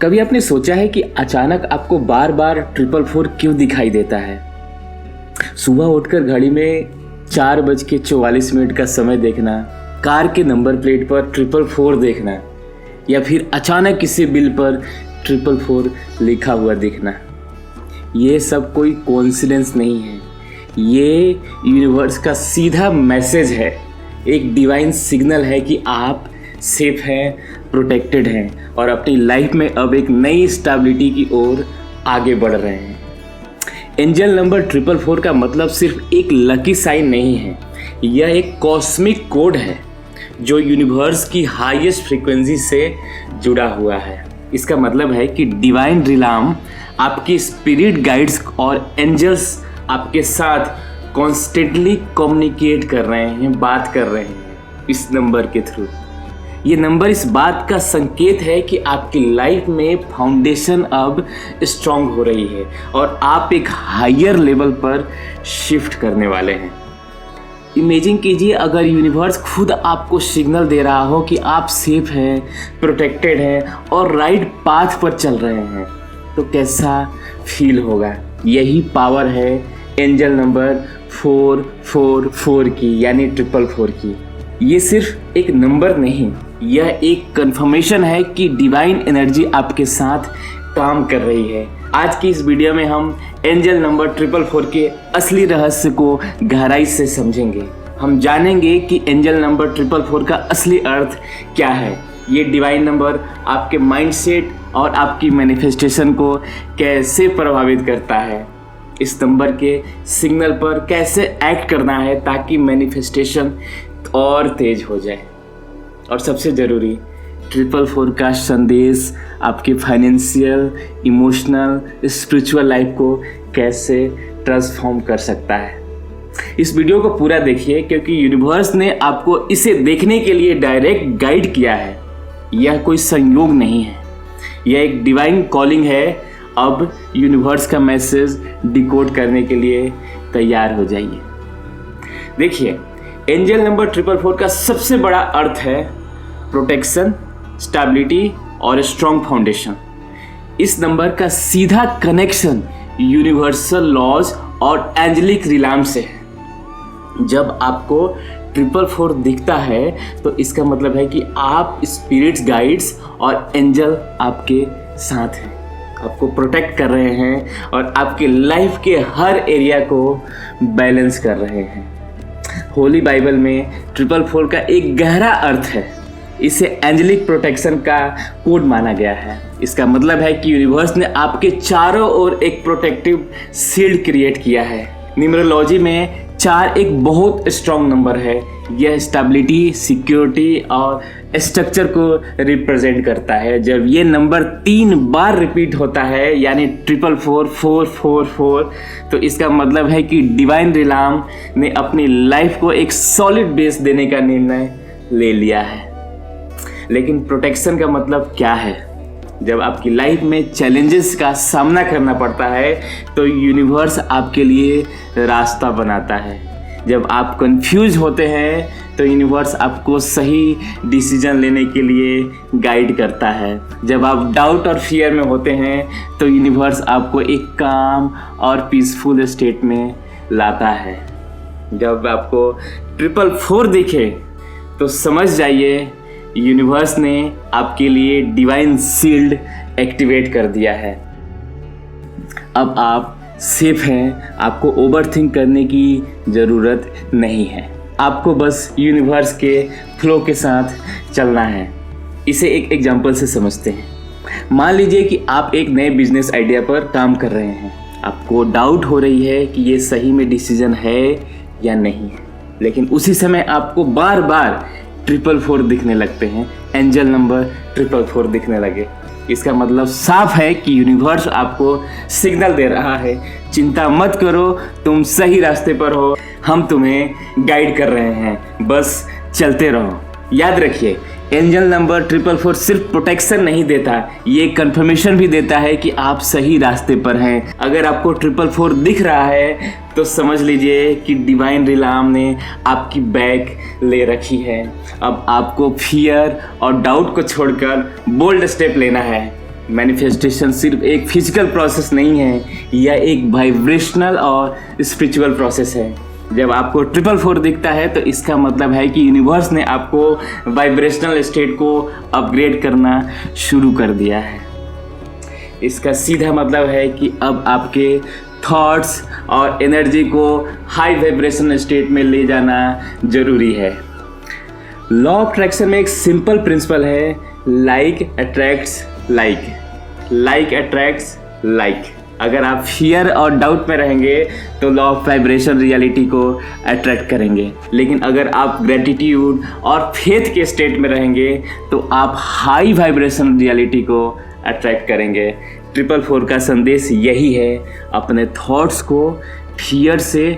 कभी आपने सोचा है कि अचानक आपको बार बार 444 क्यों दिखाई देता है? सुबह उठकर घड़ी में 4:44 का समय देखना, कार के नंबर प्लेट पर 444 देखना, या फिर अचानक किसी बिल पर 444 लिखा हुआ दिखना। ये सब कोई कोइंसिडेंस नहीं है, ये यूनिवर्स का सीधा मैसेज है, एक डिवाइन सिग्नल है कि आप सेफ हैं, प्रोटेक्टेड हैं और अपनी लाइफ में अब एक नई स्टेबिलिटी की ओर आगे बढ़ रहे हैं। एंजल नंबर 444 का मतलब सिर्फ एक लकी साइन नहीं है, यह एक कॉस्मिक कोड है जो यूनिवर्स की हाईएस्ट फ्रीक्वेंसी से जुड़ा हुआ है। इसका मतलब है कि डिवाइन रिलाम, आपकी स्पिरिट गाइड्स और एंजल्स आपके साथ कॉन्स्टेंटली कम्युनिकेट कर रहे हैं, बात कर रहे हैं इस नंबर के थ्रू। ये नंबर इस बात का संकेत है कि आपकी लाइफ में फाउंडेशन अब स्ट्रांग हो रही है और आप एक हायर लेवल पर शिफ्ट करने वाले हैं। इमेजिन कीजिए अगर यूनिवर्स खुद आपको सिग्नल दे रहा हो कि आप सेफ हैं, प्रोटेक्टेड हैं और राइट पाथ पर चल रहे हैं, तो कैसा फील होगा। यही पावर है एंजल नंबर 444 की, यानी 444 की। ये सिर्फ एक नंबर नहीं, यह एक कंफर्मेशन है कि डिवाइन एनर्जी आपके साथ काम कर रही है। आज की इस वीडियो में हम एंजल नंबर 444 के असली रहस्य को गहराई से समझेंगे। हम जानेंगे कि एंजल नंबर 444 का असली अर्थ क्या है, ये डिवाइन नंबर आपके माइंडसेट और आपकी मैनिफेस्टेशन को कैसे प्रभावित करता है, इस नंबर के सिग्नल पर कैसे एक्ट करना है ताकि मैनिफेस्टेशन और तेज हो जाए, और सबसे ज़रूरी 444 का संदेश आपके फाइनेंशियल, इमोशनल, स्पिरिचुअल लाइफ को कैसे ट्रांसफॉर्म कर सकता है। इस वीडियो को पूरा देखिए क्योंकि यूनिवर्स ने आपको इसे देखने के लिए डायरेक्ट गाइड किया है। यह कोई संयोग नहीं है, यह एक डिवाइन कॉलिंग है। अब यूनिवर्स का मैसेज डिकोड करने के लिए तैयार हो जाइए। देखिए, एंजल नंबर 444 का सबसे बड़ा अर्थ है प्रोटेक्शन, स्टेबिलिटी और स्ट्रॉन्ग फाउंडेशन। इस नंबर का सीधा कनेक्शन यूनिवर्सल लॉज और एंजेलिक रिलाम से है। जब आपको 444 दिखता है तो इसका मतलब है कि आप स्पिरिट्स गाइड्स और एंजल आपके साथ हैं, आपको प्रोटेक्ट कर रहे हैं और आपके लाइफ के हर एरिया को बैलेंस कर रहे हैं। होली बाइबल में 444 का एक गहरा अर्थ है, इसे एंजेलिक प्रोटेक्शन का कोड माना गया है। इसका मतलब है कि यूनिवर्स ने आपके चारों ओर एक प्रोटेक्टिव शील्ड क्रिएट किया है। न्यूमरोलॉजी में 4 एक बहुत स्ट्रॉन्ग नंबर है। यह स्टेबिलिटी, सिक्योरिटी और स्ट्रक्चर को रिप्रेजेंट करता है। जब ये नंबर 3 बार रिपीट होता है, यानी 444 तो इसका मतलब है कि डिवाइन रिलाम ने अपनी लाइफ को एक सॉलिड बेस देने का निर्णय ले लिया है। लेकिन प्रोटेक्शन का मतलब क्या है? जब आपकी लाइफ में चैलेंजेस का सामना करना पड़ता है तो यूनिवर्स आपके लिए रास्ता बनाता है। जब आप कंफ्यूज होते हैं तो यूनिवर्स आपको सही डिसीजन लेने के लिए गाइड करता है। जब आप डाउट और फियर में होते हैं तो यूनिवर्स आपको एक काम और पीसफुल स्टेट में लाता है। जब आपको 444 दिखे तो समझ जाइए यूनिवर्स ने आपके लिए डिवाइन शील्ड एक्टिवेट कर दिया है। अब आप सेफ हैं, आपको ओवरथिंक करने की ज़रूरत नहीं है। आपको बस यूनिवर्स के फ्लो के साथ चलना है। इसे एक एग्जांपल से समझते हैं। मान लीजिए कि आप एक नए बिजनेस आइडिया पर काम कर रहे हैं। आपको डाउट हो रही है कि ये सही में डिसीजन है या नहीं है, लेकिन उसी समय आपको बार बार 444 दिखने लगते हैं, एंजल नंबर 444 दिखने लगे। इसका मतलब साफ है कि यूनिवर्स आपको सिग्नल दे रहा है, चिंता मत करो, तुम सही रास्ते पर हो, हम तुम्हें गाइड कर रहे हैं, बस चलते रहो। याद रखिए, एंजल नंबर 444 सिर्फ प्रोटेक्शन नहीं देता, ये कंफर्मेशन भी देता है कि आप सही रास्ते पर हैं। अगर आपको 444 दिख रहा है तो समझ लीजिए कि डिवाइन रिलाम ने आपकी बैक ले रखी है। अब आपको फियर और डाउट को छोड़कर बोल्ड स्टेप लेना है। मैनिफेस्टेशन सिर्फ एक फिजिकल प्रोसेस नहीं है, यह एक वाइब्रेशनल और स्पिरिचुअल प्रोसेस है। जब आपको 444 दिखता है तो इसका मतलब है कि यूनिवर्स ने आपको वाइब्रेशनल स्टेट को अपग्रेड करना शुरू कर दिया है। इसका सीधा मतलब है कि अब आपके थॉट्स और एनर्जी को हाई वाइब्रेशन स्टेट में ले जाना जरूरी है। लॉ ऑफ अट्रैक्शन में एक सिंपल प्रिंसिपल है, like attracts like, like attracts like. अगर आप फियर और डाउट में रहेंगे तो लॉ ऑफ वाइब्रेशन रियलिटी को अट्रैक्ट करेंगे, लेकिन अगर आप ग्रेटिट्यूड और फेथ के स्टेट में रहेंगे तो आप हाई वाइब्रेशन रियलिटी को अट्रैक्ट करेंगे। 444 का संदेश यही है, अपने थॉट्स को फियर से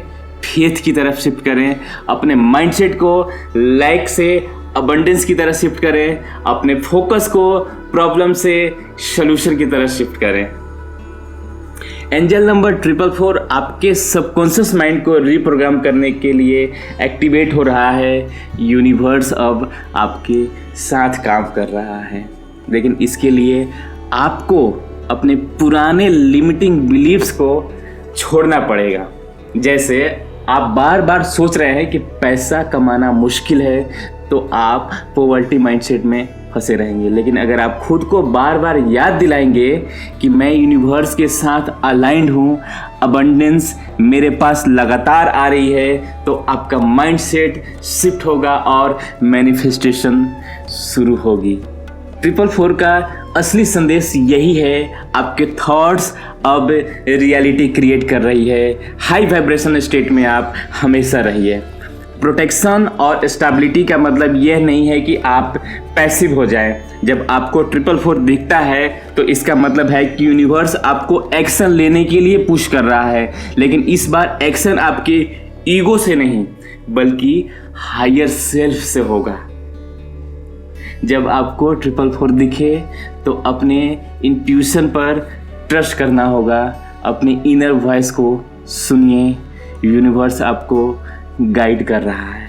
फेथ की तरफ शिफ्ट करें, अपने माइंडसेट को लैक से अबंडेंस की तरफ शिफ्ट करें, अपने फोकस को प्रॉब्लम से सॉल्यूशन की तरफ शिफ्ट करें। एंजल नंबर 444 आपके सबकॉन्शियस माइंड को रिप्रोग्राम करने के लिए एक्टिवेट हो रहा है। यूनिवर्स अब आपके साथ काम कर रहा है, लेकिन इसके लिए आपको अपने पुराने लिमिटिंग बिलीव्स को छोड़ना पड़ेगा। जैसे आप बार बार सोच रहे हैं कि पैसा कमाना मुश्किल है तो आप पॉवर्टी माइंडसेट में फंसे रहेंगे, लेकिन अगर आप खुद को बार बार याद दिलाएंगे कि मैं यूनिवर्स के साथ अलाइंड हूँ, अबंडेंस मेरे पास लगातार आ रही है, तो आपका माइंडसेट शिफ्ट होगा और मैनिफेस्टेशन शुरू होगी। 444 का असली संदेश यही है, आपके थॉट्स अब रियलिटी क्रिएट कर रही है। हाई वाइब्रेशन स्टेट में आप हमेशा रहिए। प्रोटेक्शन और स्टेबिलिटी का मतलब यह नहीं है कि आप पैसिव हो जाएं। जब आपको 444 दिखता है तो इसका मतलब है कि यूनिवर्स आपको एक्शन लेने के लिए पुश कर रहा है, लेकिन इस बार एक्शन आपके ईगो से नहीं बल्कि हायर सेल्फ से होगा। जब आपको 444 दिखे तो अपने इंट्यूशन पर ट्रस्ट करना होगा, अपनी इनर वॉइस को सुनिए। यूनिवर्स आपको गाइड कर रहा है।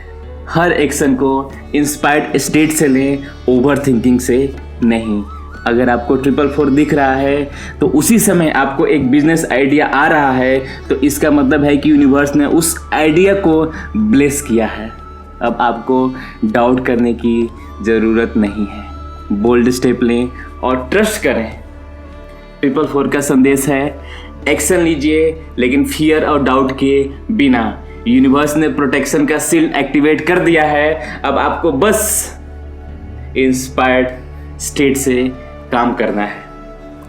हर एक्शन को इंस्पायर्ड स्टेट से लें, ओवर थिंकिंग से नहीं। अगर आपको 444 दिख रहा है तो उसी समय आपको एक बिजनेस आइडिया आ रहा है, तो इसका मतलब है कि यूनिवर्स ने उस आइडिया को ब्लेस किया है। अब आपको डाउट करने की ज़रूरत नहीं है। बोल्ड स्टेप लें और ट्रस्ट करें। 444 का संदेश है, एक्शन लीजिए लेकिन फियर और डाउट के बिना। यूनिवर्स ने प्रोटेक्शन का सील एक्टिवेट कर दिया है, अब आपको बस इंस्पायर्ड स्टेट से काम करना है।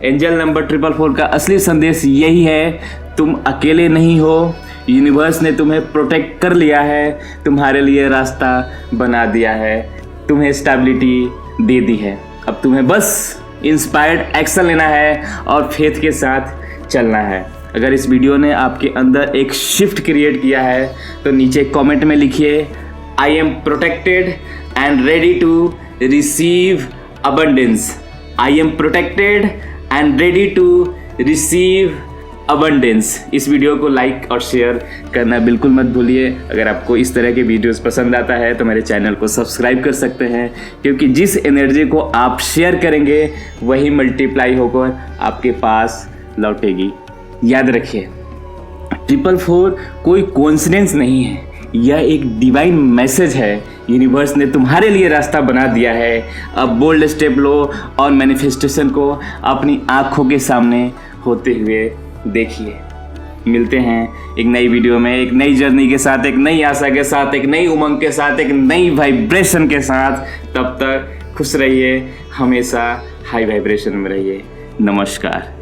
एंजल नंबर 444 का असली संदेश यही है, तुम अकेले नहीं हो। यूनिवर्स ने तुम्हें प्रोटेक्ट कर लिया है, तुम्हारे लिए रास्ता बना दिया है, तुम्हें स्टेबिलिटी दे दी है। अब तुम्हें बस इंस्पायर्ड एक्शन लेना है और फेथ के साथ चलना है। अगर इस वीडियो ने आपके अंदर एक शिफ्ट क्रिएट किया है तो नीचे कमेंट में लिखिए, I am protected and ready to receive abundance. I am protected and ready to receive abundance. इस वीडियो को लाइक और शेयर करना बिल्कुल मत भूलिए। अगर आपको इस तरह के वीडियोस पसंद आता है तो मेरे चैनल को सब्सक्राइब कर सकते हैं, क्योंकि जिस एनर्जी को आप शेयर करेंगे वही मल्टीप्लाई होकर आपके पास लौटेगी। याद रखिए, 444 कोई कोइंसिडेंस नहीं है, यह एक डिवाइन मैसेज है। यूनिवर्स ने तुम्हारे लिए रास्ता बना दिया है। अब बोल्ड स्टेप लो और मैनिफेस्टेशन को अपनी आंखों के सामने होते हुए देखिए। मिलते हैं एक नई वीडियो में, एक नई जर्नी के साथ, एक नई आशा के साथ, एक नई उमंग के साथ, एक नई वाइब्रेशन के साथ। तब तक खुश रहिए, हमेशा हाई वाइब्रेशन में रहिए। नमस्कार।